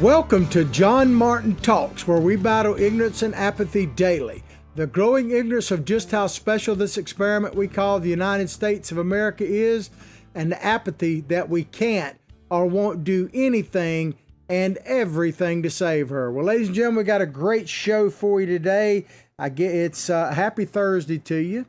Welcome to John Martin Talks, where we battle ignorance and apathy daily. The growing ignorance of just how special this experiment we call the United States of America is, and the apathy that we can't or won't do anything and everything to save her. Well, ladies and gentlemen, we got a great show for you today. It's happy Thursday to you.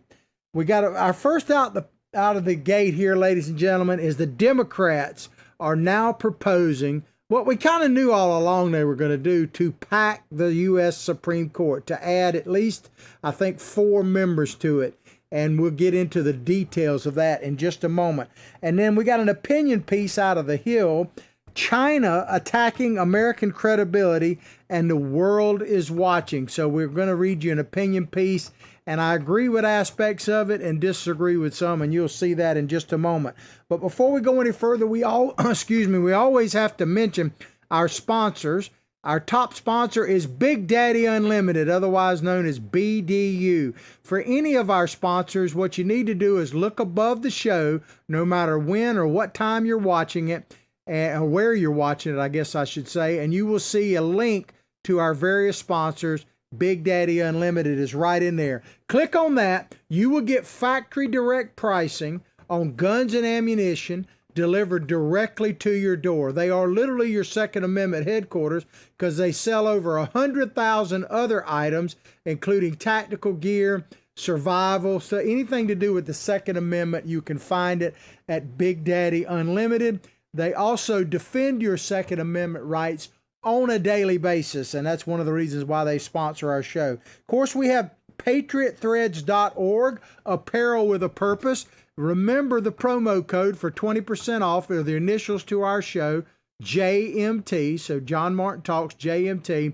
We got our first out of the gate here, ladies and gentlemen, is the Democrats are now proposing what we kind of knew all along they were going to do, to pack the U.S. Supreme Court, to add at least, I think, 4 members to it. And we'll get into the details of that in just a moment. And then we got an opinion piece out of the Hill, China attacking American credibility, and the world is watching. So we're going to read you an opinion piece, and I agree with aspects of it and disagree with some, and you'll see that in just a moment. But before we go any further, we always have to mention our sponsors. Our top sponsor is Big Daddy Unlimited, otherwise known as BDU. For any of our sponsors, what you need to do is look above the show, no matter when or what time you're watching it, or where you're watching it, I guess I should say, and you will see a link to our various sponsors. Big Daddy Unlimited is right in there. Click on that. You will get factory direct pricing on guns and ammunition delivered directly to your door. They are literally your Second Amendment headquarters because they sell over 100,000 other items, including tactical gear, survival, so anything to do with the Second Amendment, you can find it at Big Daddy Unlimited. They also defend your Second Amendment rights on a daily basis, and that's one of the reasons why they sponsor our show. Of course, we have patriotthreads.org, apparel with a purpose. Remember the promo code for 20% off are the initials to our show, JMT, so John Martin Talks, JMT.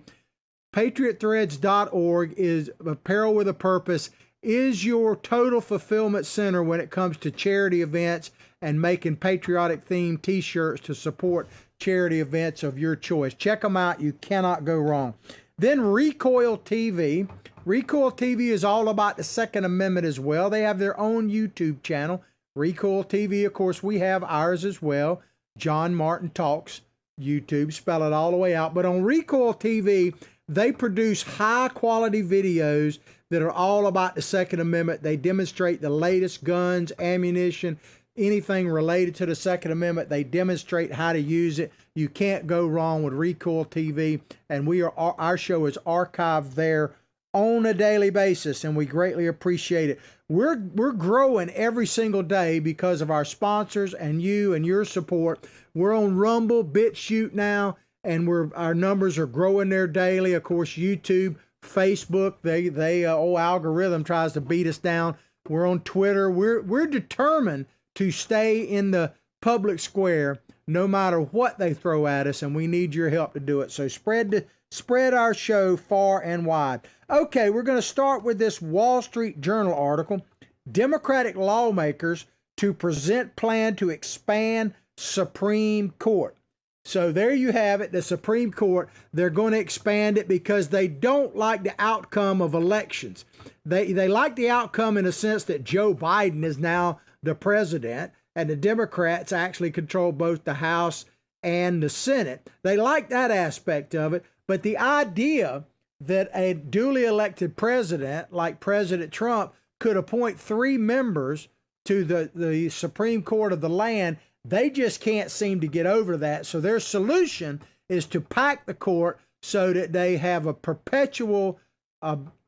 Patriotthreads.org is apparel with a purpose, is your total fulfillment center when it comes to charity events and making patriotic themed t-shirts to support charity events of your choice. Check them out. You cannot go wrong. Then Recoil TV. Recoil TV is all about the Second Amendment as well. They have their own YouTube channel. Recoil TV, of course, we have ours as well. John Martin Talks YouTube. Spell it all the way out. But on Recoil TV, they produce high quality videos that are all about the Second Amendment. They demonstrate the latest guns, ammunition, anything related to the Second Amendment. They demonstrate how to use it. You can't go wrong with Recoil TV, and our show is archived there on a daily basis, and we greatly appreciate it. We're growing every single day because of our sponsors and you and your support. We're on Rumble, BitChute now, and our numbers are growing there daily. Of course, YouTube, Facebook, they algorithm tries to beat us down. We're on Twitter. We're determined to stay in the public square no matter what they throw at us, and we need your help to do it. So spread our show far and wide. Okay, we're going to start with this Wall Street Journal article. Democratic lawmakers to present plan to expand Supreme Court. So there you have it, the Supreme Court. They're going to expand it because they don't like the outcome of elections. They like the outcome in a sense that Joe Biden is now the president, and the Democrats actually control both the House and the Senate. They like that aspect of it, but the idea that a duly elected president like President Trump could appoint 3 members to the Supreme Court of the land, they just can't seem to get over that. So their solution is to pack the court so that they have a perpetual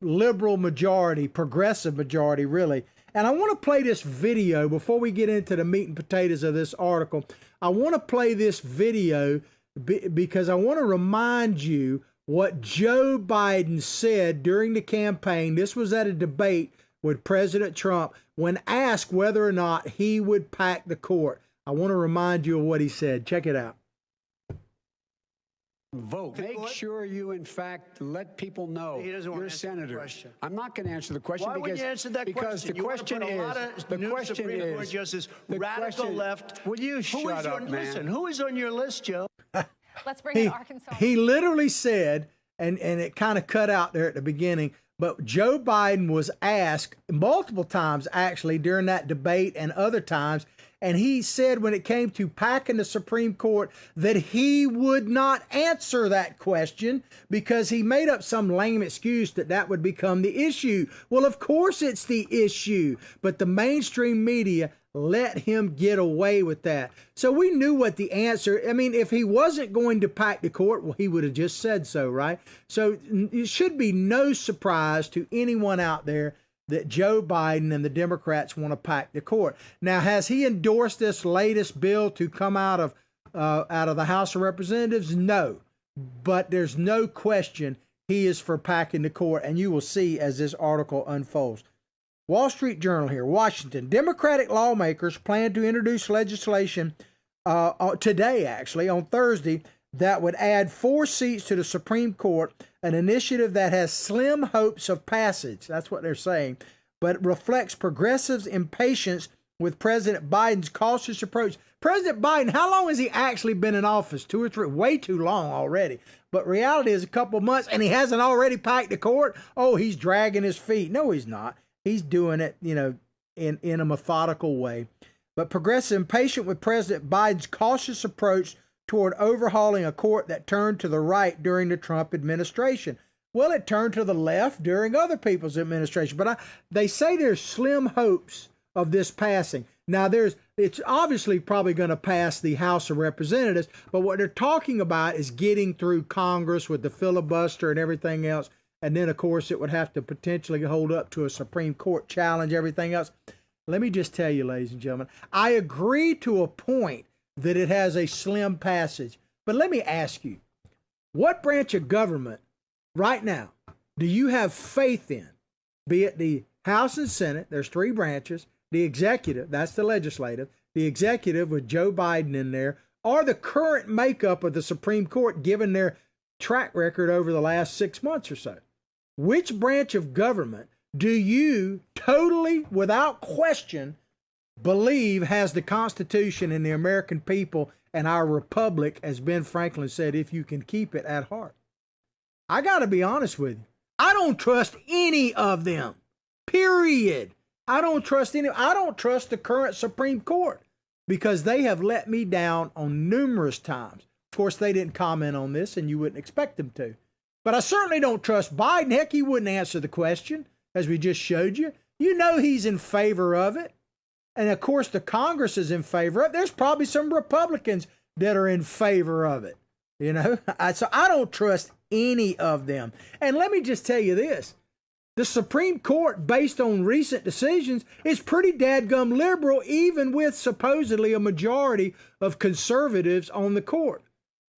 liberal majority, progressive majority, really. And I want to play this video before we get into the meat and potatoes of this article. I want to play this video because I want to remind you what Joe Biden said during the campaign. This was at a debate with President Trump when asked whether or not he would pack the court. I want to remind you of what he said. Check it out. Vote. Make sure you, in fact, let people know you're a senator. I'm not going to answer the question. Why would you answer that question? The question is, the question is, Justice, radical left. Will you shut up, man? Listen, who is on your list, Joe? Let's bring in Arkansas. He literally said, and it kind of cut out there at the beginning, but Joe Biden was asked multiple times, actually, during that debate and other times, And he said when it came to packing the Supreme Court that he would not answer that question because he made up some lame excuse that would become the issue. Well, of course it's the issue, but the mainstream media let him get away with that. So we knew what the answer, I mean, if he wasn't going to pack the court, well, he would have just said so, right? So it should be no surprise to anyone out there that Joe Biden and the Democrats want to pack the court. Now, has he endorsed this latest bill to come out of the House of Representatives? No, but there's no question he is for packing the court, and you will see as this article unfolds. Wall Street Journal here, Washington. Democratic lawmakers plan to introduce legislation today, actually, on Thursday, that would add 4 seats to the Supreme Court, an initiative that has slim hopes of passage. That's what they're saying, but it reflects progressives' impatience with President Biden's cautious approach. President Biden, how long has he actually been in office? 2 or 3, way too long already. But reality is a couple months, and he hasn't already packed the court. Oh, he's dragging his feet. No, he's not. He's doing it, in a methodical way. But progressives impatient with President Biden's cautious approach toward overhauling a court that turned to the right during the Trump administration. Well, it turned to the left during other people's administration. But they say there's slim hopes of this passing. Now, it's obviously probably going to pass the House of Representatives, but what they're talking about is getting through Congress with the filibuster and everything else. And then, of course, it would have to potentially hold up to a Supreme Court challenge, everything else. Let me just tell you, ladies and gentlemen, I agree to a point that it has a slim passage. But let me ask you, what branch of government right now do you have faith in? Be it the House and Senate, there's 3 branches, the executive, that's the legislative, the executive with Joe Biden in there, or the current makeup of the Supreme Court given their track record over the last 6 months or so. Which branch of government do you totally, without question, believe has the Constitution and the American people and our republic, as Ben Franklin said, if you can keep it at heart? I got to be honest with you. I don't trust any of them, period. I don't trust the current Supreme Court because they have let me down on numerous times. Of course, they didn't comment on this, and you wouldn't expect them to. But I certainly don't trust Biden. Heck, he wouldn't answer the question, as we just showed you. You know he's in favor of it. And, of course, the Congress is in favor of it. There's probably some Republicans that are in favor of it, So I don't trust any of them. And let me just tell you this. The Supreme Court, based on recent decisions, is pretty dadgum liberal, even with supposedly a majority of conservatives on the court.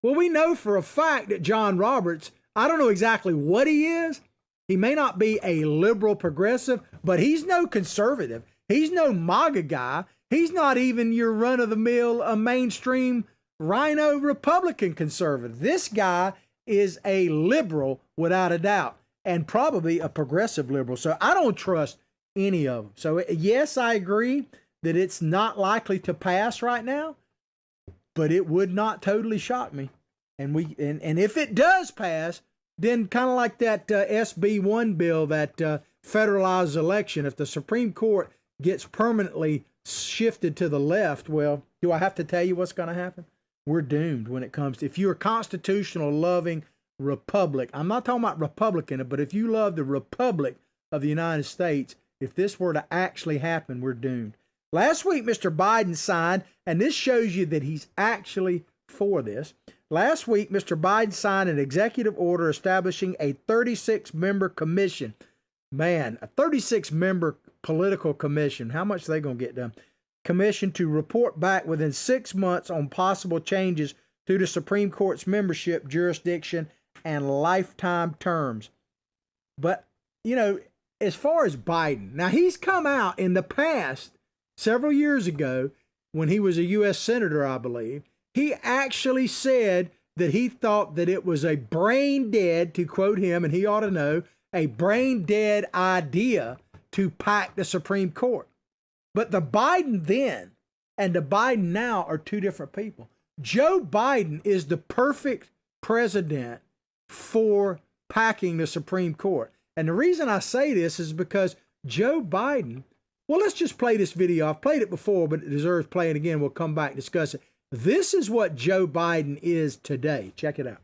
Well, we know for a fact that John Roberts, I don't know exactly what he is. He may not be a liberal progressive, but he's no conservative. He's no MAGA guy. He's not even your run-of-the-mill, mainstream rhino Republican conservative. This guy is a liberal without a doubt, and probably a progressive liberal. So I don't trust any of them. So yes, I agree that it's not likely to pass right now, but it would not totally shock me. And if it does pass, then kind of like that SB1 bill that federalized election, if the Supreme Court gets permanently shifted to the left, well, do I have to tell you what's going to happen? We're doomed when it comes to, if you're a constitutional loving republic, I'm not talking about Republican, but if you love the Republic of the United States, if this were to actually happen, we're doomed. Last week, Mr. Biden signed, and this shows you that he's actually for this. Last week, Mr. Biden signed an executive order establishing a 36-member commission. Man, a 36-member political commission. How much are they going to get done? Commission to report back within 6 months on possible changes to the Supreme Court's membership, jurisdiction, and lifetime terms. But, as far as Biden, now he's come out in the past, several years ago, when he was a U.S. Senator, I believe, he actually said that he thought that it was a brain dead, to quote him, and he ought to know, a brain dead idea to pack the Supreme Court. But the Biden then and the Biden now are 2 different people. Joe Biden is the perfect president for packing the Supreme Court. And the reason I say this is because Joe Biden Well, let's just play this video. I've played it before, but it deserves playing again. We'll come back and discuss it. This is what Joe Biden is today. Check it out.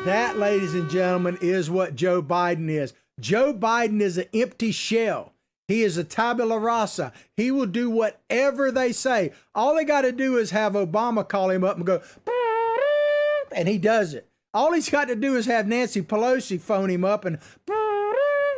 That, ladies and gentlemen, is what Joe Biden is. Joe Biden is an empty shell. He is a tabula rasa. He will do whatever they say. All they got to do is have Obama call him up and go, and he does it. All he's got to do is have Nancy Pelosi phone him up and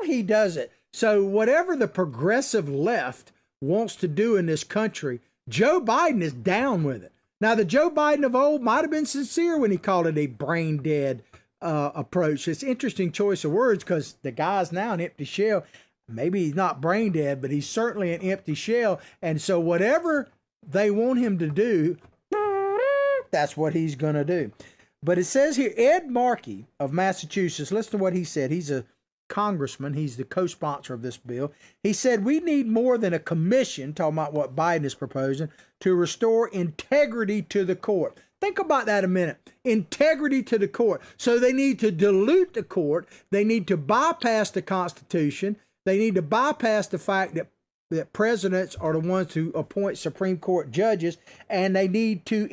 he does it. So whatever the progressive left wants to do in this country, Joe Biden is down with it. Now, the Joe Biden of old might have been sincere when he called it a brain dead approach. It's interesting choice of words because the guy's now an empty shell. Maybe he's not brain dead, but he's certainly an empty shell. And so whatever they want him to do, that's what he's going to do. But it says here, Ed Markey of Massachusetts, listen to what he said. He's a congressman. He's the co-sponsor of this bill. He said, we need more than a commission, talking about what Biden is proposing, to restore integrity to the court. Think about that a minute. Integrity to the court. So they need to dilute the court. They need to bypass the Constitution. They need to bypass the fact that presidents are the ones who appoint Supreme Court judges, and they need to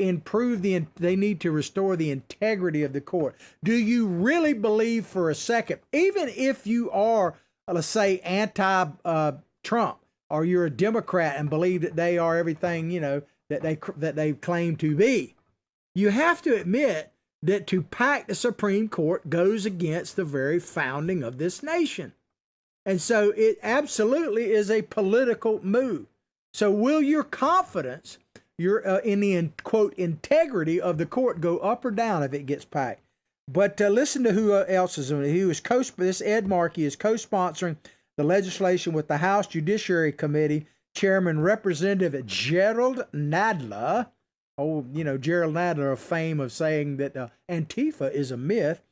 they need to restore the integrity of the court. Do you really believe for a second, even if you are, let's say, anti-Trump, or you're a Democrat and believe that they are everything, that they claim to be, you have to admit that to pack the Supreme Court goes against the very founding of this nation. And so it absolutely is a political move. So will your confidence, in the, quote, integrity of the court go up or down if it gets packed? But listen to who else is on it. This Ed Markey is co-sponsoring the legislation with the House Judiciary Committee Chairman Representative Gerald Nadler. Oh, Gerald Nadler of fame of saying that Antifa is a myth.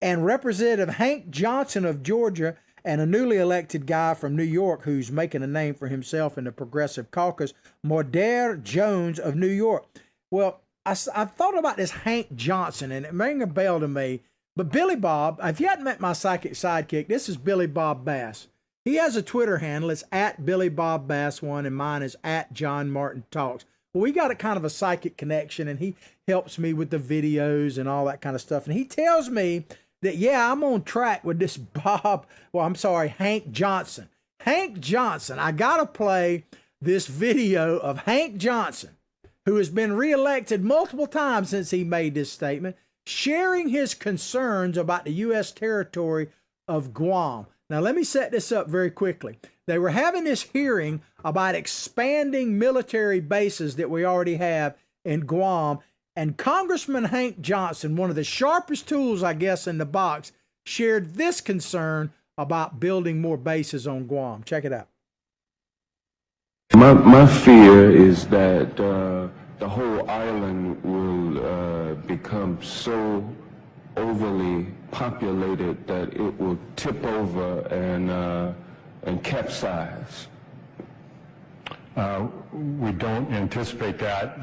And Representative Hank Johnson of Georgia, and a newly elected guy from New York who's making a name for himself in the Progressive Caucus, Mordair Jones of New York. Well, I thought about this Hank Johnson, and it rang a bell to me. But Billy Bob, if you hadn't met my psychic sidekick, this is Billy Bob Bass. He has a Twitter handle. It's at Billy Bob Bass 1, and mine is at John Martin Talks. Well, we got a kind of a psychic connection, and he helps me with the videos and all that kind of stuff. And he tells me that, yeah, I'm on track with this Hank Johnson. Hank Johnson, I got to play this video of Hank Johnson, who has been reelected multiple times since he made this statement, sharing his concerns about the U.S. territory of Guam. Now, let me set this up very quickly. They were having this hearing about expanding military bases that we already have in Guam. And Congressman Hank Johnson, one of the sharpest tools, I guess, in the box, shared this concern about building more bases on Guam. Check it out. My fear is that the whole island will become so overly populated that it will tip over and capsize. We don't anticipate that.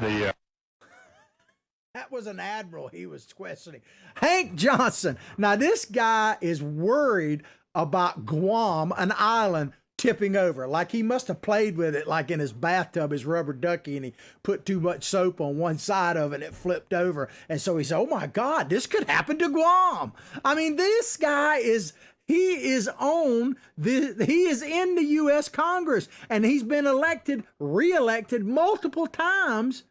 That was an admiral he was questioning. Hank Johnson. Now, this guy is worried about Guam, an island, tipping over. Like he must have played with it like in his bathtub, his rubber ducky, and he put too much soap on one side of it and it flipped over. And so he said, oh my God, this could happen to Guam. I mean, this guy he is in the U.S. Congress, and he's been reelected multiple times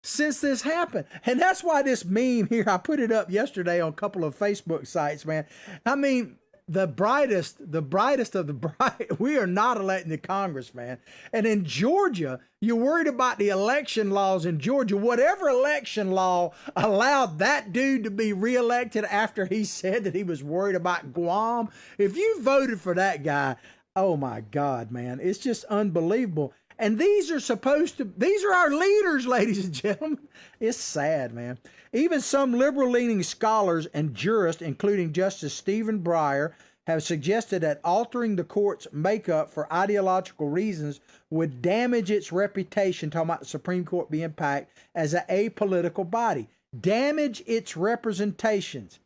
since this happened. And that's why this meme here, I put it up yesterday on a couple of Facebook sites, man. I mean, the brightest of the bright, we are not electing the Congress, man. And in Georgia, you're worried about the election laws in Georgia. Whatever election law allowed that dude to be reelected after he said that he was worried about Guam. If you voted for that guy, oh my God, man, it's just unbelievable. And these are our leaders, ladies and gentlemen. It's sad, man. Even some liberal-leaning scholars and jurists, including Justice Stephen Breyer, have suggested that altering the court's makeup for ideological reasons would damage its reputation, talking about the Supreme Court being packed, as an apolitical body. Damage its representations.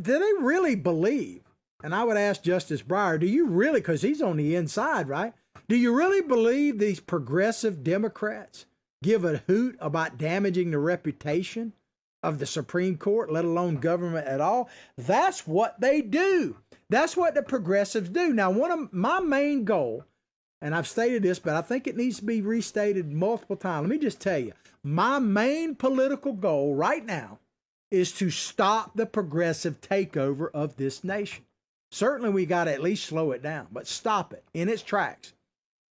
Do they really believe, and I would ask Justice Breyer, do you really, because he's on the inside, right? Do you really believe these progressive Democrats give a hoot about damaging the reputation of the Supreme Court, let alone government at all? That's what they do. That's what the progressives do. Now, one of my main goal, and I've stated this, but I think it needs to be restated multiple times. Let me just tell you, my main political goal right now is to stop the progressive takeover of this nation. Certainly we got to at least slow it down, but stop it in its tracks.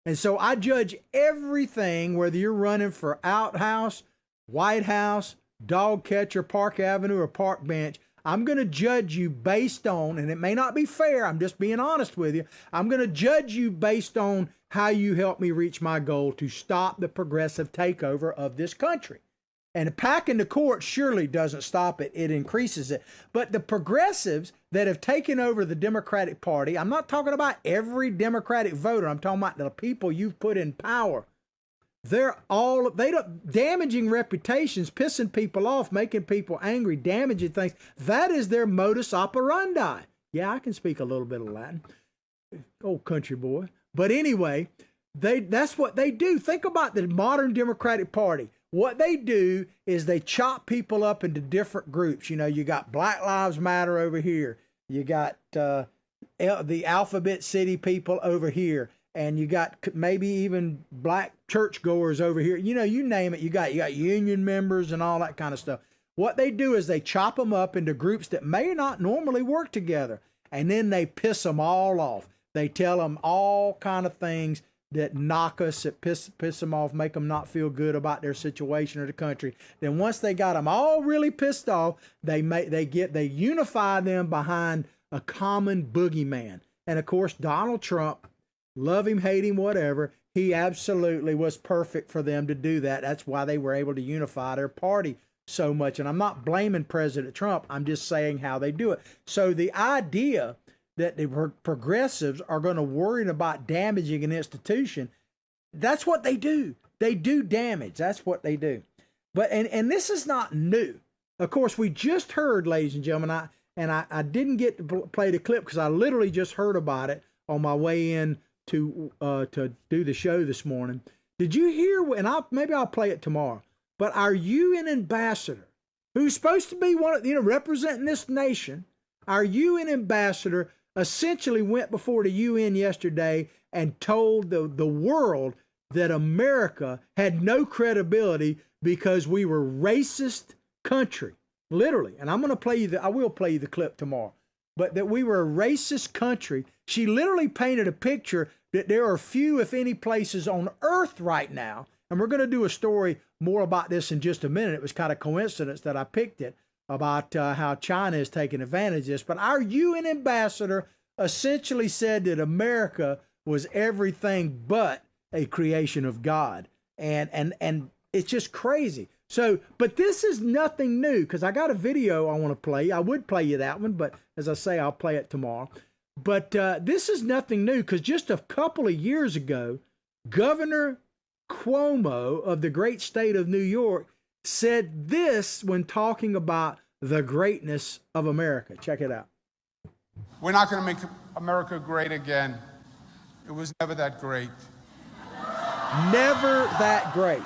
And so I judge everything, whether you're running for Outhouse, White House, Dog Catcher, Park Avenue, or Park Bench, I'm going to judge you based on, and it may not be fair, I'm just being honest with you, I'm going to judge you based on how you help me reach my goal to stop the progressive takeover of this country. And packing the court surely doesn't stop it, it increases it. But the progressives that have taken over the Democratic Party, I'm not talking about every Democratic voter, I'm talking about the people you've put in power. Damaging reputations, pissing people off, making people angry, damaging things. That is their modus operandi. Yeah, I can speak a little bit of Latin. Old country boy. But anyway, that's what they do. Think about the modern Democratic Party. What they do is they chop people up into different groups. You know, you got Black Lives Matter over here. You got the Alphabet City people over here. And you got maybe even black churchgoers over here. You know, you name it. You got union members and all that kind of stuff. What they do is they chop them up into groups that may not normally work together. And then they piss them all off. They tell them all kind of things that knock us, that piss them off, make them not feel good about their situation or the country. Then once they got them all really pissed off, they unify them behind a common boogeyman. And of course, Donald Trump, love him, hate him, whatever, he absolutely was perfect for them to do that. That's why they were able to unify their party so much. And I'm not blaming President Trump. I'm just saying how they do it. So the idea that the progressives are going to worry about damaging an institution, that's what they do. They do damage. That's what they do. But and this is not new. Of course, we just heard, ladies and gentlemen, I didn't get to play the clip because I literally just heard about it on my way in to do the show this morning. Did you hear? And maybe I'll play it tomorrow. But our UN ambassador, who's supposed to be one of, representing this nation, our UN ambassador essentially went before the UN yesterday and told the world that America had no credibility because we were a racist country, literally. And I'm going to play you I will play you the clip tomorrow. But that we were a racist country. She literally painted a picture that there are few, if any, places on earth right now. And we're going to do a story more about this in just a minute. It was kind of coincidence that I picked it, about how China is taking advantage of this. But our UN ambassador essentially said that America was everything but a creation of God. And it's just crazy. So, but this is nothing new, because I got a video I want to play. I would play you that one, but as I say, I'll play it tomorrow. But this is nothing new, because just a couple of years ago, Governor Cuomo of the great state of New York said this when talking about the greatness of America. Check it out. We're not going to make America great again. It was never that great. Never that great.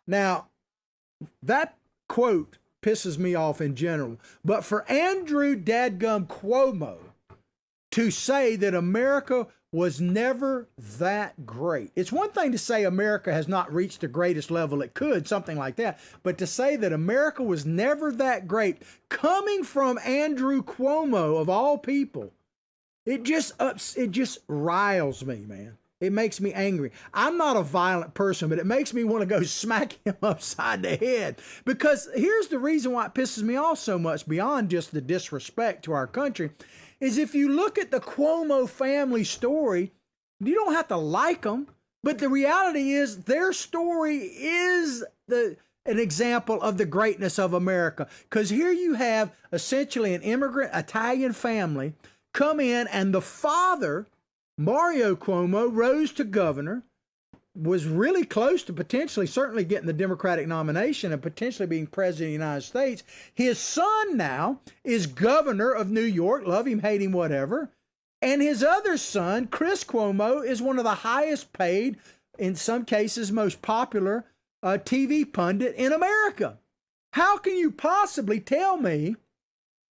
Now, that quote pisses me off in general. But for Andrew Dadgum Cuomo to say that America was never that great. It's one thing to say America has not reached the greatest level it could, something like that. But to say that America was never that great, coming from Andrew Cuomo of all people, it just riles me, man. It makes me angry. I'm not a violent person, but it makes me want to go smack him upside the head. Because here's the reason why it pisses me off so much, beyond just the disrespect to our country, is if you look at the Cuomo family story, you don't have to like them, but the reality is their story is an example of the greatness of America. Because here you have essentially an immigrant Italian family come in, and the father, Mario Cuomo, rose to governor, was really close to potentially, certainly getting the Democratic nomination and potentially being president of the United States. His son now is governor of New York, love him, hate him, whatever. And his other son, Chris Cuomo, is one of the highest paid, in some cases most popular TV pundit in America. How can you possibly tell me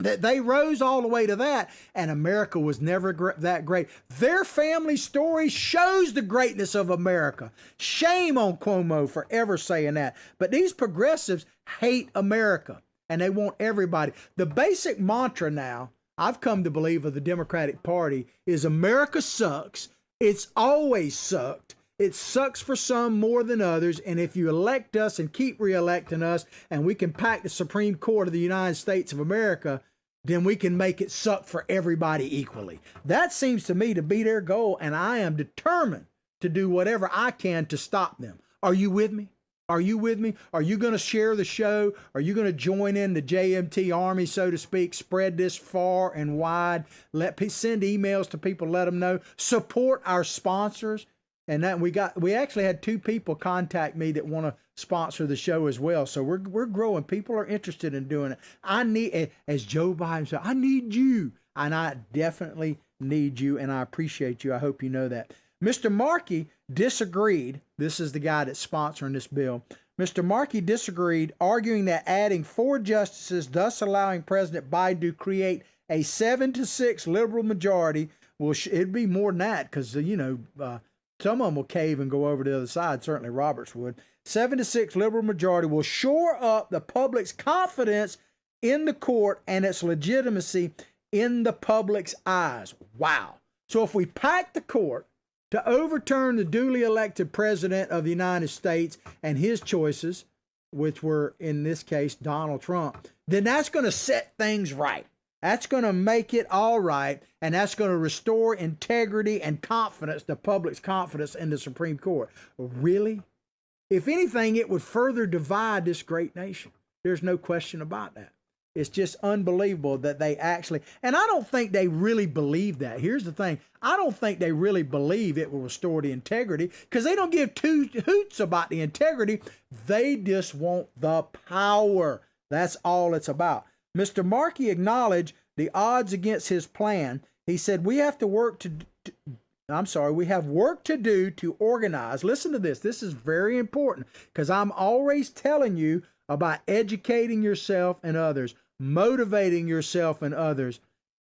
that they rose all the way to that and America was never that great? Their family story shows the greatness of America. Shame on Cuomo for ever saying that. But these progressives hate America and they want everybody. The basic mantra now, I've come to believe, of the Democratic Party is America sucks. It's always sucked. It sucks for some more than others, and if you elect us and keep reelecting us, and we can pack the Supreme Court of the United States of America, then we can make it suck for everybody equally. That seems to me to be their goal, and I am determined to do whatever I can to stop them. Are you with me? Are you with me? Are you going to share the show? Are you going to join in the JMT army, so to speak? Spread this far and wide. Send emails to people, let them know. Support our sponsors. And that we actually had 2 people contact me that want to sponsor the show as well. So we're growing. People are interested in doing it. I need, as Joe Biden said, I need you. And I definitely need you, and I appreciate you. I hope you know that. Mr. Markey disagreed. This is the guy that's sponsoring this bill. Mr. Markey disagreed, arguing that adding 4 justices, thus allowing President Biden to create a 7-6 liberal majority, it'd be more than that because, some of them will cave and go over to the other side. Certainly Roberts would. 7-6 liberal majority will shore up the public's confidence in the court and its legitimacy in the public's eyes. Wow. So if we pack the court to overturn the duly elected president of the United States and his choices, which were in this case Donald Trump, then that's going to set things right. That's going to make it all right, and that's going to restore integrity and confidence, the public's confidence in the Supreme Court. Really? If anything, it would further divide this great nation. There's no question about that. It's just unbelievable that they actually, and I don't think they really believe that. Here's the thing. I don't think they really believe it will restore the integrity because they don't give 2 hoots about the integrity. They just want the power. That's all it's about. Mr. Markey acknowledged the odds against his plan. He said, we have work to do to organize. Listen to this. This is very important because I'm always telling you about educating yourself and others, motivating yourself and others,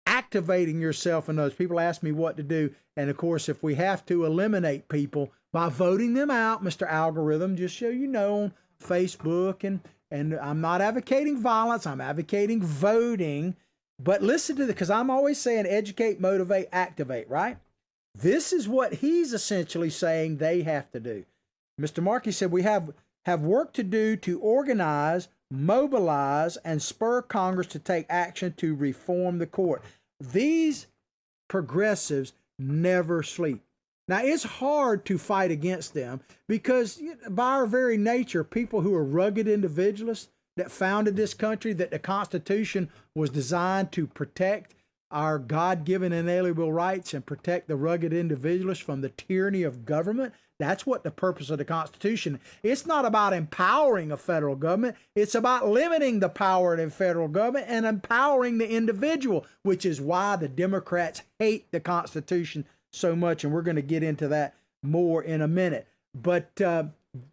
activating yourself and others. People ask me what to do. And of course, if we have to eliminate people by voting them out, Mr. Algorithm, just so you know, on Facebook and I'm not advocating violence. I'm advocating voting. But listen to this, because I'm always saying educate, motivate, activate, right? This is what he's essentially saying they have to do. Mr. Markey said we have work to do to organize, mobilize, and spur Congress to take action to reform the court. These progressives never sleep. Now, it's hard to fight against them because by our very nature, people who are rugged individualists that founded this country, that the Constitution was designed to protect our God-given inalienable rights and protect the rugged individualists from the tyranny of government. That's what the purpose of the Constitution. It's not about empowering a federal government. It's about limiting the power of the federal government and empowering the individual, which is why the Democrats hate the Constitution so much, and we're going to get into that more in a minute. But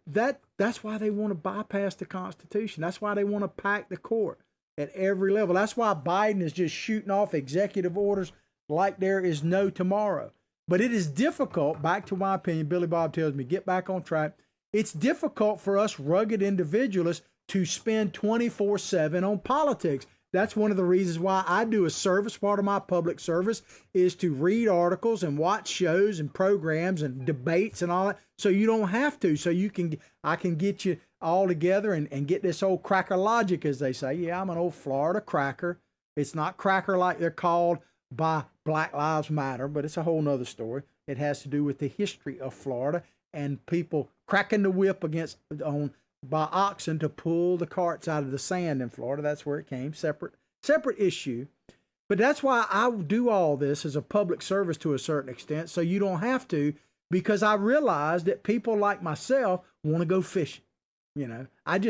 that's why they want to bypass the Constitution. That's why they want to pack the court at every level. That's why Biden is just shooting off executive orders like there is no tomorrow. But it is difficult, back to my opinion, Billy Bob tells me, get back on track. It's difficult for us rugged individualists to spend 24/7 on politics. That's one of the reasons why I do a service. Part of my public service is to read articles and watch shows and programs and debates and all that. So you don't have to. So I can get you all together and get this old cracker logic, as they say. Yeah, I'm an old Florida cracker. It's not cracker like they're called by Black Lives Matter, but it's a whole nother story. It has to do with the history of Florida and people cracking the whip by oxen to pull the carts out of the sand in Florida. That's where it came. Separate issue. But that's why I do all this as a public service to a certain extent, so you don't have to, because I realize that people like myself want to go fishing. You know, and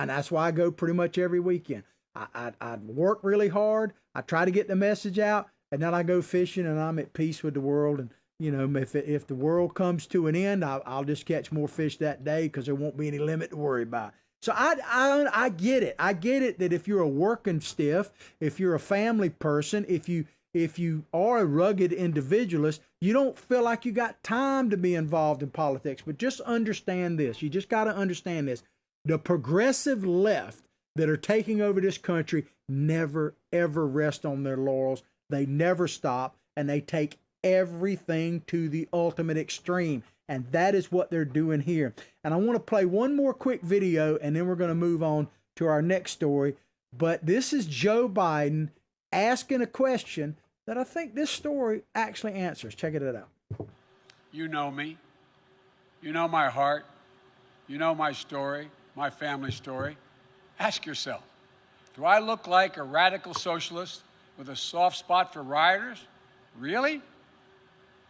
that's why I go pretty much every weekend. I work really hard. I try to get the message out, and then I go fishing, and I'm at peace with the world. And you know, if the world comes to an end, I'll just catch more fish that day because there won't be any limit to worry about. So I get it. I get it that if you're a working stiff, if you're a family person, if you are a rugged individualist, you don't feel like you got time to be involved in politics. But just understand this. You just got to understand this. The progressive left that are taking over this country never, ever rest on their laurels. They never stop, and they take everything to the ultimate extreme. And that is what they're doing here. And I want to play one more quick video, and then we're going to move on to our next story. But this is Joe Biden asking a question that I think this story actually answers. Check it out. You know me. You know my heart. You know my story, my family story. Ask yourself, do I look like a radical socialist with a soft spot for rioters? Really?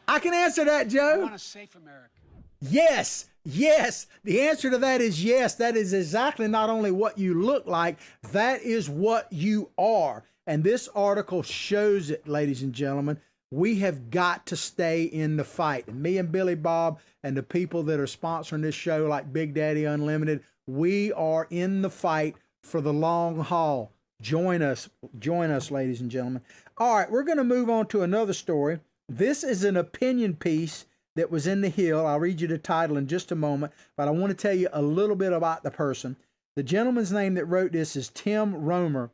I can answer that, Joe. I want a safe America. Yes, yes. The answer to that is yes. That is exactly not only what you look like, that is what you are. And this article shows it, ladies and gentlemen. We have got to stay in the fight. And me and Billy Bob and the people that are sponsoring this show like Big Daddy Unlimited, we are in the fight for the long haul. Join us, ladies and gentlemen. All right, we're going to move on to another story. This is an opinion piece that was in the Hill. I'll read you the title in just a moment, but I want to tell you a little bit about the person. The gentleman's name that wrote this is Tim Romer.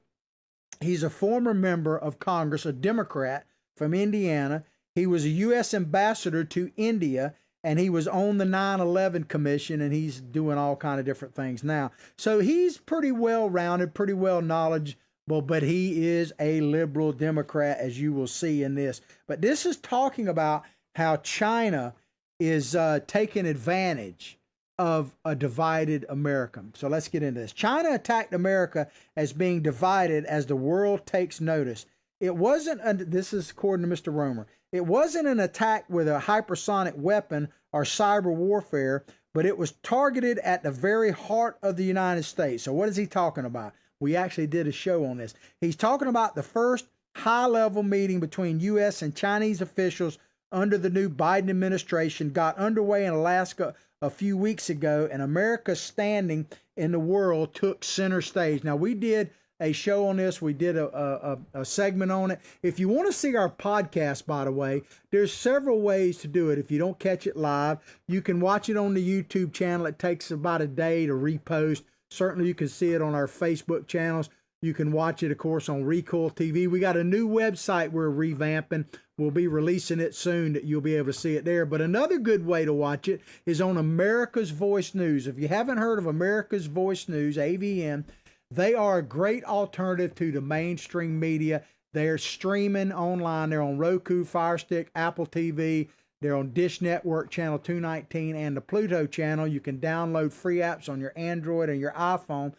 He's a former member of Congress, a Democrat from Indiana. He was a U.S. ambassador to India, and he was on the 9/11 Commission, and he's doing all kind of different things now. So he's pretty well-rounded, pretty well knowledgeable, but he is a liberal Democrat, as you will see in this. But this is talking about how China is taking advantage of a divided America. So let's get into this. China attacked America as being divided as the world takes notice. It wasn't, this is according to Mr. Romer, it wasn't an attack with a hypersonic weapon or cyber warfare, but it was targeted at the very heart of the United States. So what is he talking about? We actually did a show on this. He's talking about the first high-level meeting between U.S. and Chinese officials under the new Biden administration got underway in Alaska a few weeks ago, and America's standing in the world took center stage. Now, we did a show on this. We did a segment on it. If you want to see our podcast, by the way, there's several ways to do it. If you don't catch it live, you can watch it on the YouTube channel. It takes about a day to repost. Certainly, you can see it on our Facebook channels. You can watch it, of course, on Recoil TV. We got a new website we're revamping. We'll be releasing it soon that you'll be able to see it there. But another good way to watch it is on America's Voice News. If you haven't heard of America's Voice News, AVN, they are a great alternative to the mainstream media. They're streaming online. They're on Roku, Fire Stick, Apple TV. They're on Dish Network Channel 219 and the Pluto channel. You can download free apps on your Android and your iPhone.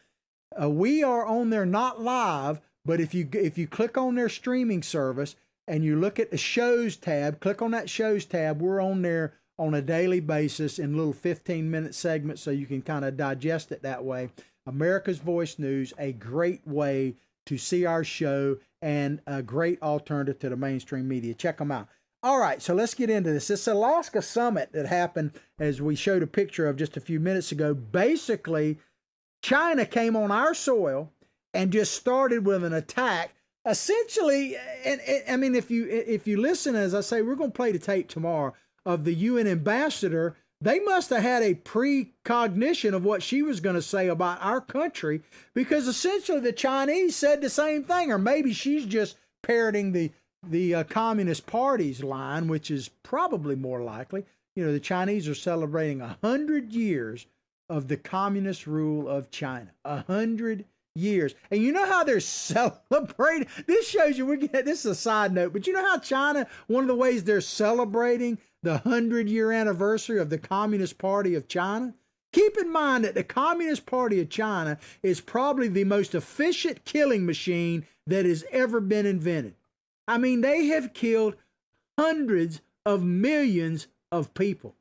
We are on there, not live, but if you click on their streaming service and you look at the shows tab, click on that shows tab, we're on there on a daily basis in little 15-minute segments so you can kind of digest it that way. America's Voice News, a great way to see our show and a great alternative to the mainstream media. Check them out. All right, so let's get into this. This Alaska summit that happened, as we showed a picture of just a few minutes ago, basically China came on our soil and just started with an attack. Essentially, and I mean, if you listen, as I say, we're going to play the tape tomorrow of the UN ambassador. They must have had a precognition of what she was going to say about our country, because essentially the Chinese said the same thing, or maybe she's just parroting the Communist Party's line, which is probably more likely. You know, the Chinese are celebrating 100 years of the communist rule of China. 100 years. And you know how they're celebrating? This shows you, this is a side note, but you know how China, one of the ways they're celebrating the 100-year anniversary of the Communist Party of China? Keep in mind that the Communist Party of China is probably the most efficient killing machine that has ever been invented. I mean, they have killed hundreds of millions of people,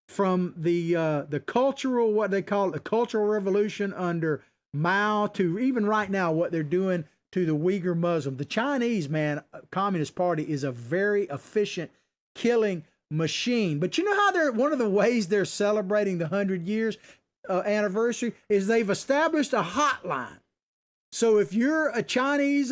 from the cultural, what they call it, the Cultural Revolution under Mao, to even right now what they're doing to the Uyghur Muslim. The Chinese, man, Communist Party is a very efficient killing machine. But you know how they're, one of the ways they're celebrating the 100 years anniversary is they've established a hotline. So if you're a Chinese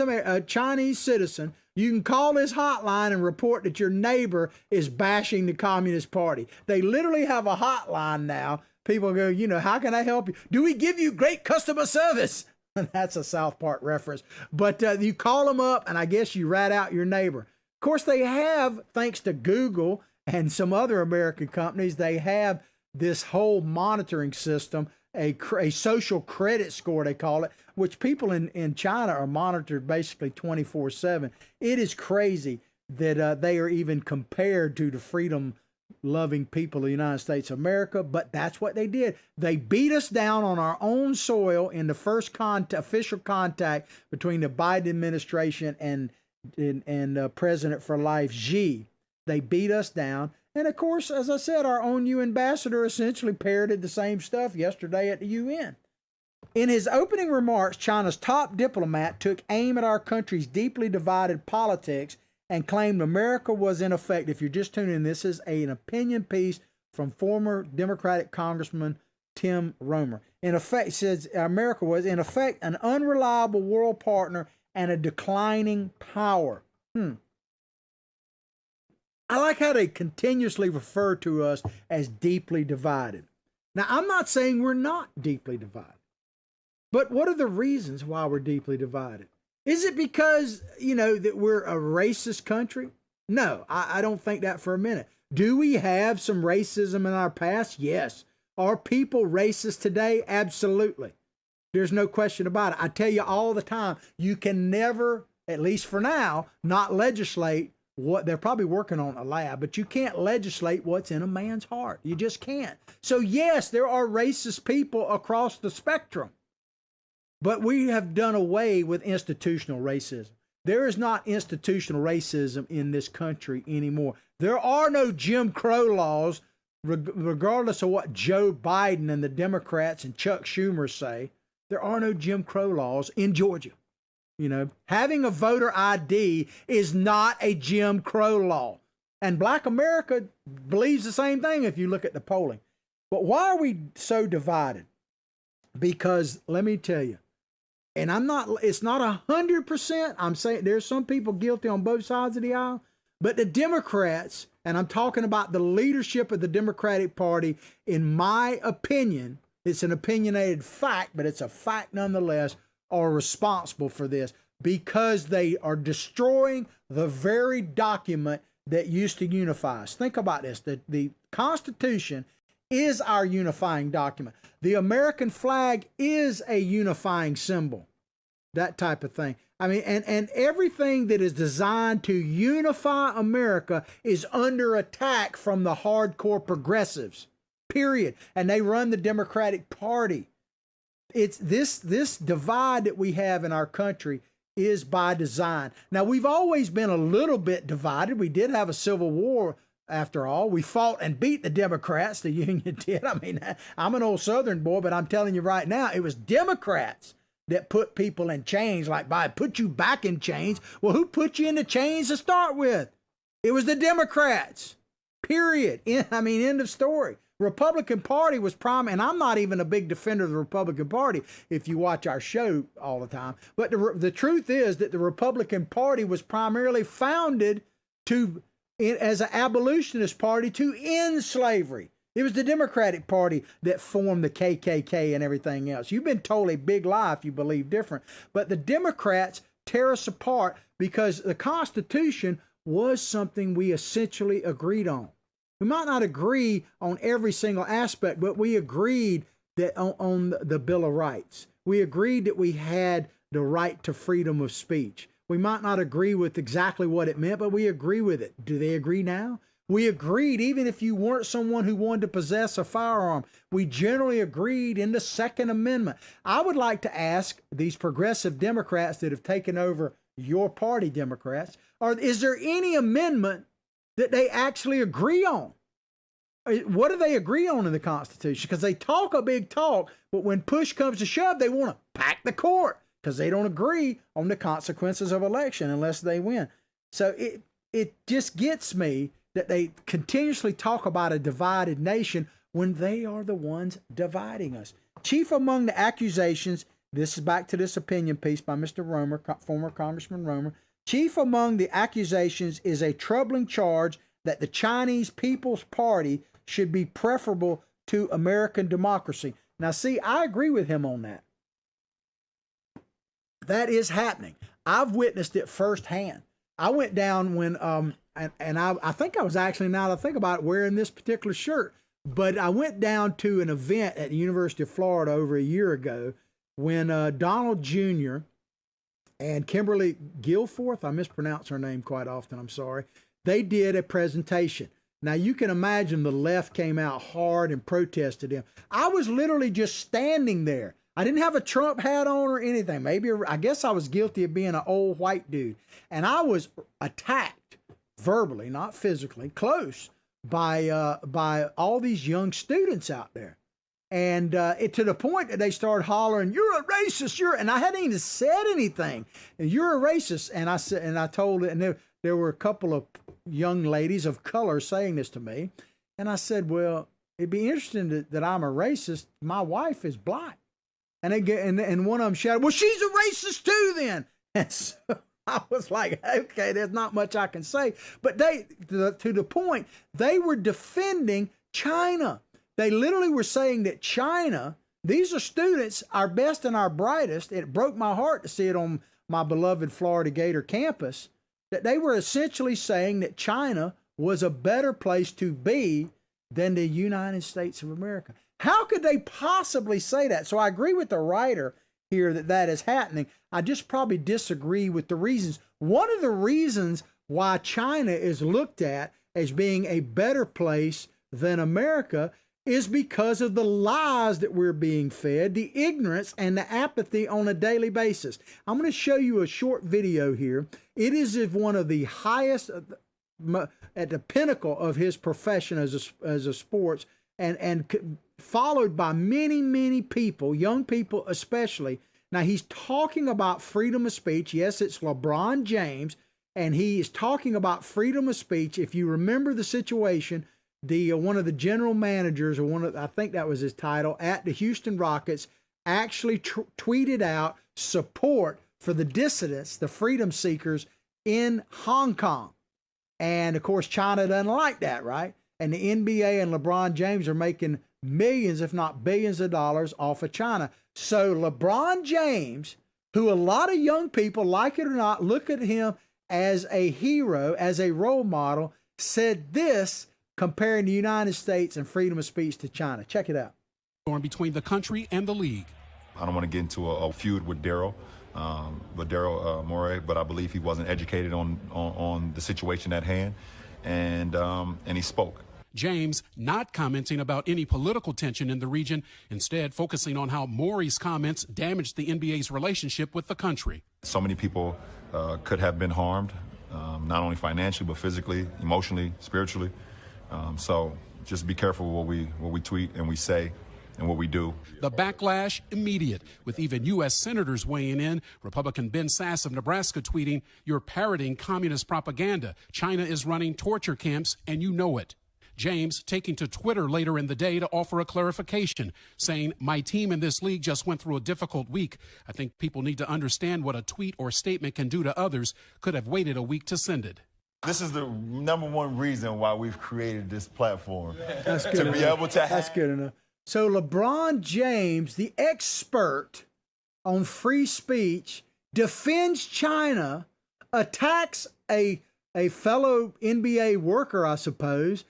citizen, you can call this hotline and report that your neighbor is bashing the Communist Party. They literally have a hotline now. People go, you know, how can I help you? Do we give you great customer service? That's a South Park reference. But you call them up, and I guess you rat out your neighbor. Of course, they have, thanks to Google and some other American companies, they have this whole monitoring system, a social credit score, they call it, which people in China are monitored basically 24/7. It is crazy that they are even compared to the freedom-loving people of the United States of America, but that's what they did. They beat us down on our own soil in the first official contact between the Biden administration and President for Life Xi. They beat us down. And of course, as I said, our own UN ambassador essentially parroted the same stuff yesterday at the UN. In his opening remarks, China's top diplomat took aim at our country's deeply divided politics and claimed America was in effect, if you're just tuning in, this is an opinion piece from former Democratic Congressman Tim Romer. In effect, says America was in effect an unreliable world partner and a declining power. I like how they continuously refer to us as deeply divided. Now, I'm not saying we're not deeply divided, but what are the reasons why we're deeply divided? Is it because, you know, that we're a racist country? No, I don't think that for a minute. Do we have some racism in our past? Yes. Are people racist today? Absolutely. There's no question about it. I tell you all the time, you can never, at least for now, not legislate what they're probably working on a lab, but you can't legislate what's in a man's heart. You just can't. So yes, there are racist people across the spectrum, but we have done away with institutional racism. There is not institutional racism in this country anymore. There are no Jim Crow laws, regardless of what Joe Biden and the Democrats and Chuck Schumer say. There are no Jim Crow laws in Georgia. You know, having a voter ID is not a Jim Crow law. And Black America believes the same thing if you look at the polling. But why are we so divided? Because let me tell you, and it's not 100%. I'm saying there's some people guilty on both sides of the aisle, but the Democrats, and I'm talking about the leadership of the Democratic Party, in my opinion, it's an opinionated fact, but it's a fact nonetheless, are responsible for this because they are destroying the very document that used to unify us. Think about this. The Constitution is our unifying document. The American flag is a unifying symbol, that type of thing. I mean, and everything that is designed to unify America is under attack from the hardcore progressives, period. And they run the Democratic Party. It's this divide that we have in our country is by design. Now, we've always been a little bit divided. We did have a civil war, after all. We fought and beat the Democrats, the Union did. I mean, I'm an old Southern boy, but I'm telling you right now, it was Democrats that put people in chains, like, put you back in chains. Well, who put you in the chains to start with? It was the Democrats, period. End of story. Republican Party was and I'm not even a big defender of the Republican Party if you watch our show all the time. But the truth is that the Republican Party was primarily founded as an abolitionist party to end slavery. It was the Democratic Party that formed the KKK and everything else. You've been told a big lie if you believe different. But the Democrats tear us apart because the Constitution was something we essentially agreed on. We might not agree on every single aspect, but we agreed that on the Bill of Rights. We agreed that we had the right to freedom of speech. We might not agree with exactly what it meant, but we agree with it. Do they agree now? We agreed even if you weren't someone who wanted to possess a firearm. We generally agreed in the Second Amendment. I would like to ask these progressive Democrats that have taken over your party, Democrats? Or is there any amendment that they actually agree on? What do they agree on in the Constitution? Because they talk a big talk, but when push comes to shove, they want to pack the court because they don't agree on the consequences of election unless they win. So it just gets me that they continuously talk about a divided nation when they are the ones dividing us. Chief among the accusations, this is back to this opinion piece by Mr. Romer, former Congressman Romer. Chief among the accusations is a troubling charge that the Chinese People's Party should be preferable to American democracy. Now, see, I agree with him on that. That is happening. I've witnessed it firsthand. I went down when, I think I was actually, now that I think about it, wearing this particular shirt, but I went down to an event at the University of Florida over a year ago when Donald Jr. and Kimberly Guilforth, I mispronounce her name quite often, I'm sorry, they did a presentation. Now, you can imagine the left came out hard and protested him. I was literally just standing there. I didn't have a Trump hat on or anything. I guess I was guilty of being an old white dude. And I was attacked verbally, not physically, close, by all these young students out there. And to the point that they started hollering, "You're a racist, and I hadn't even said anything. And you're a racist." And I said, and I told it, and there were a couple of young ladies of color saying this to me. And I said, well, it'd be interesting that I'm a racist. My wife is black. And one of them shouted, "Well, she's a racist too then." And so I was like, okay, there's not much I can say. But to the point, they were defending China. They literally were saying that China, these are students, our best and our brightest. It broke my heart to see it on my beloved Florida Gator campus, that they were essentially saying that China was a better place to be than the United States of America. How could they possibly say that? So I agree with the writer here that is happening. I just probably disagree with the reasons. One of the reasons why China is looked at as being a better place than America is because of the lies that we're being fed, the ignorance and the apathy on a daily basis. I'm going to show you a short video here. It is of one of the highest, at the pinnacle of his profession as a sports, and followed by many, many people, young people especially. Now, he's talking about freedom of speech. Yes, it's LeBron James, and he is talking about freedom of speech. If you remember the situation, one of the general managers, I think that was his title, at the Houston Rockets, actually tweeted out support for the dissidents, the freedom seekers in Hong Kong. And of course, China doesn't like that, right? And the NBA and LeBron James are making millions, if not billions of dollars off of China. So LeBron James, who a lot of young people, like it or not, look at him as a hero, as a role model, said this comparing the United States and freedom of speech to China. Check it out. Between the country and the league. I don't want to get into a feud with Daryl Morey, but I believe he wasn't educated on the situation at hand, and he spoke. James not commenting about any political tension in the region, instead focusing on how Morey's comments damaged the NBA's relationship with the country. So many people could have been harmed, not only financially, but physically, emotionally, spiritually. So just be careful what we tweet and we say and what we do. The backlash immediate, with even U.S. senators weighing in. Republican Ben Sasse of Nebraska tweeting, "You're parroting communist propaganda. China is running torture camps, and you know it." James taking to Twitter later in the day to offer a clarification, saying, "My team in this league just went through a difficult week. I think people need to understand what a tweet or statement can do to others. Could have waited a week to send it." This is the number one reason why we've created this platform. That's good to be able to have. That's good enough. So LeBron James, the expert on free speech, defends China, attacks a fellow NBA worker, I suppose,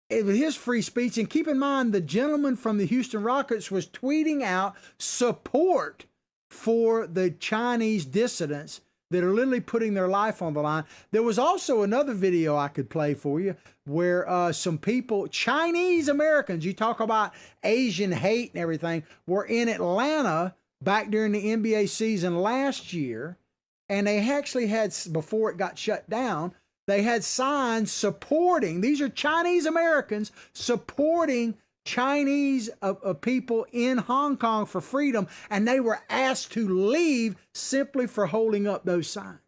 with his free speech. And keep in mind, the gentleman from the Houston Rockets was tweeting out support for the Chinese dissidents that are literally putting their life on the line. There was also another video I could play for you where some people, Chinese Americans, you talk about Asian hate and everything, were in Atlanta back during the NBA season last year, And they actually had, before it got shut down, they had signs supporting, these are Chinese Americans supporting Chinese people in Hong Kong for freedom, and they were asked to leave simply for holding up those signs.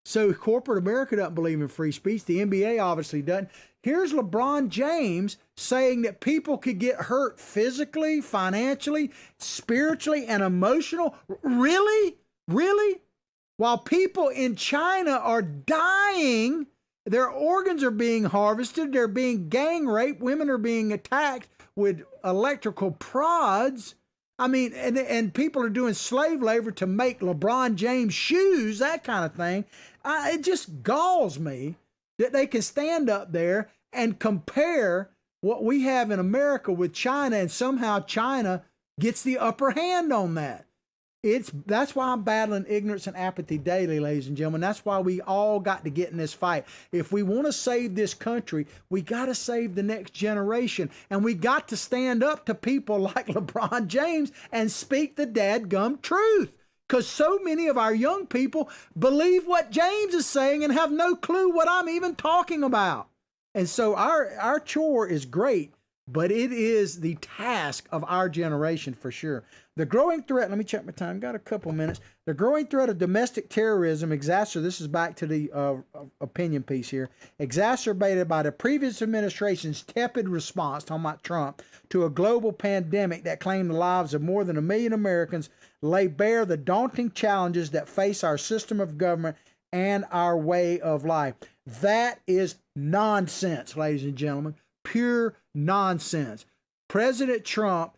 So corporate America doesn't believe in free speech. The NBA obviously doesn't. Here's LeBron James saying that people could get hurt physically, financially, spiritually, and emotional. Really? Really? While people in China are dying, their organs are being harvested, they're being gang raped, women are being attacked with electrical prods. I mean, and people are doing slave labor to make LeBron James shoes, that kind of thing. It just galls me that they can stand up there and compare what we have in America with China, and somehow China gets the upper hand on that. That's why I'm battling ignorance and apathy daily, ladies and gentlemen. That's why we all got to get in this fight. If we want to save this country, we got to save the next generation. And we got to stand up to people like LeBron James and speak the dadgum truth. Because so many of our young people believe what James is saying and have no clue what I'm even talking about. And so our chore is great, but it is the task of our generation for sure. The growing threat, let me check my time, got a couple minutes. The growing threat of domestic terrorism this is back to the opinion piece here, exacerbated by the previous administration's tepid response, talking about Trump, to a global pandemic that claimed the lives of more than 1 million Americans, lay bare the daunting challenges that face our system of government and our way of life. That is nonsense, ladies and gentlemen, pure nonsense. President Trump,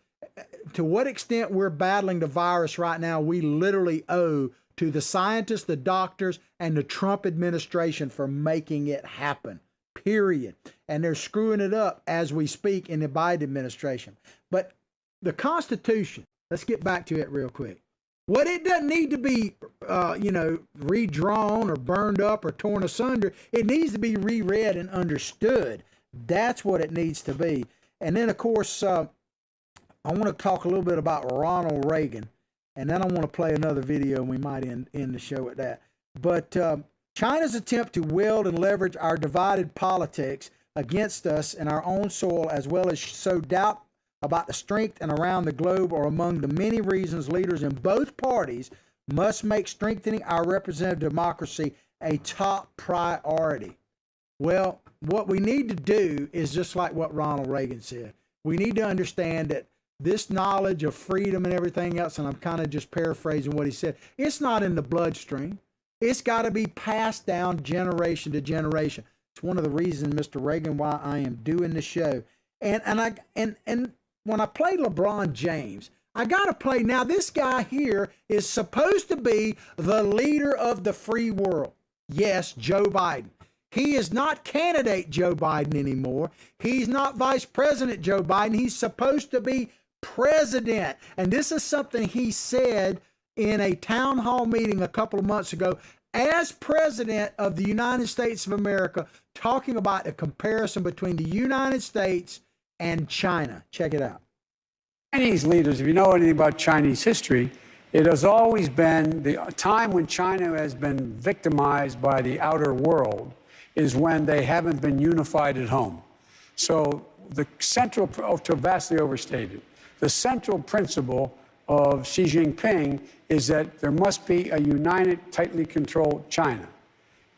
to what extent we're battling the virus right now, we literally owe to the scientists, the doctors, and the Trump administration for making it happen, period. And they're screwing it up as we speak in the Biden administration. But the Constitution, let's get back to it real quick. What it doesn't need to be, redrawn or burned up or torn asunder. It needs to be reread and understood. That's what it needs to be. And then, of course, I want to talk a little bit about Ronald Reagan, and then I want to play another video, and we might end the show at that. But China's attempt to wield and leverage our divided politics against us in our own soil, as well as sow doubt about the strength and around the globe, are among the many reasons leaders in both parties must make strengthening our representative democracy a top priority. Well, what we need to do is just like what Ronald Reagan said. We need to understand that this knowledge of freedom and everything else, and I'm kind of just paraphrasing what he said, it's not in the bloodstream. It's got to be passed down generation to generation. It's one of the reasons, Mr. Reagan, why I am doing the show. And when I play LeBron James, I got to play, now this guy here is supposed to be the leader of the free world. Yes, Joe Biden. He is not candidate Joe Biden anymore. He's not Vice President Joe Biden. He's supposed to be president. And this is something he said in a town hall meeting a couple of months ago as president of the United States of America, talking about a comparison between the United States and China. Check it out. Chinese leaders, if you know anything about Chinese history, it has always been the time when China has been victimized by the outer world is when they haven't been unified at home. So the central, vastly overstated, the central principle of Xi Jinping is that there must be a united, tightly controlled China.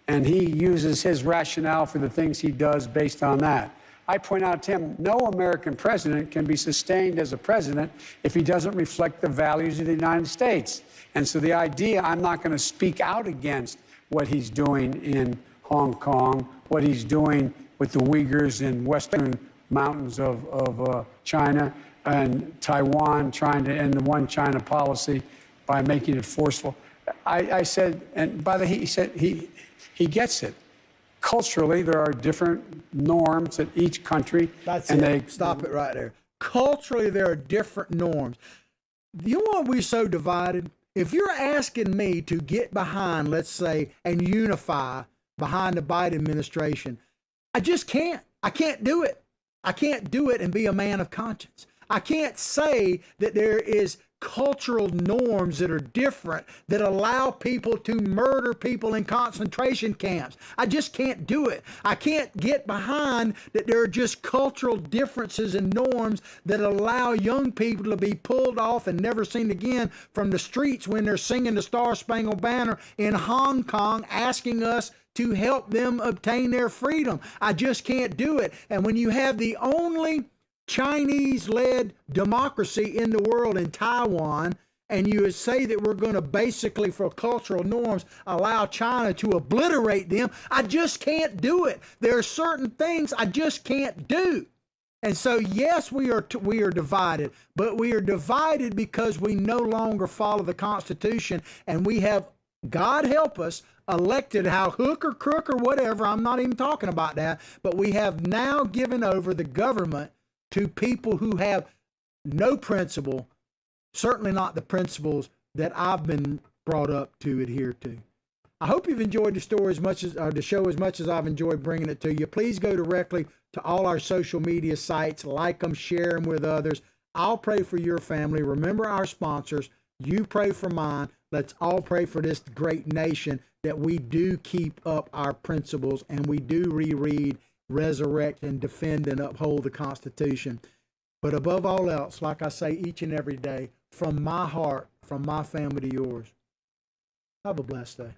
And he uses his rationale for the things he does based on that. I point out to him, no American president can be sustained as a president if he doesn't reflect the values of the United States. And so the idea, I'm not going to speak out against what he's doing in Hong Kong, what he's doing with the Uyghurs in western mountains of China, and Taiwan trying to end the one China policy by making it forceful. I said, and by the way, he said he gets it. Culturally, there are different norms at each country. That's it. Stop it right there. Culturally, there are different norms. You know why we're so divided? If you're asking me to get behind, let's say, and unify behind the Biden administration, I just can't. I can't do it. I can't do it and be a man of conscience. I can't say that there is cultural norms that are different, that allow people to murder people in concentration camps. I just can't do it. I can't get behind that there are just cultural differences and norms that allow young people to be pulled off and never seen again from the streets when they're singing the Star Spangled Banner in Hong Kong, asking us to help them obtain their freedom. I just can't do it. And when you have the only Chinese-led democracy in the world in Taiwan, and you would say that we're going to basically, for cultural norms, allow China to obliterate them, I just can't do it. There are certain things I just can't do. And so, yes, we are divided, but we are divided because we no longer follow the Constitution, and we have, God help us, elected how hook or crook or whatever, I'm not even talking about that, but we have now given over the government to people who have no principle, certainly not the principles that I've been brought up to adhere to. I hope you've enjoyed the story as much as, or the show as much as I've enjoyed bringing it to you. Please go directly to all our social media sites, like them, share them with others. I'll pray for your family. Remember our sponsors. You pray for mine. Let's all pray for this great nation, that we do keep up our principles and we do reread, resurrect, and defend and uphold the Constitution. But above all else, like I say each and every day, from my heart, from my family to yours, have a blessed day.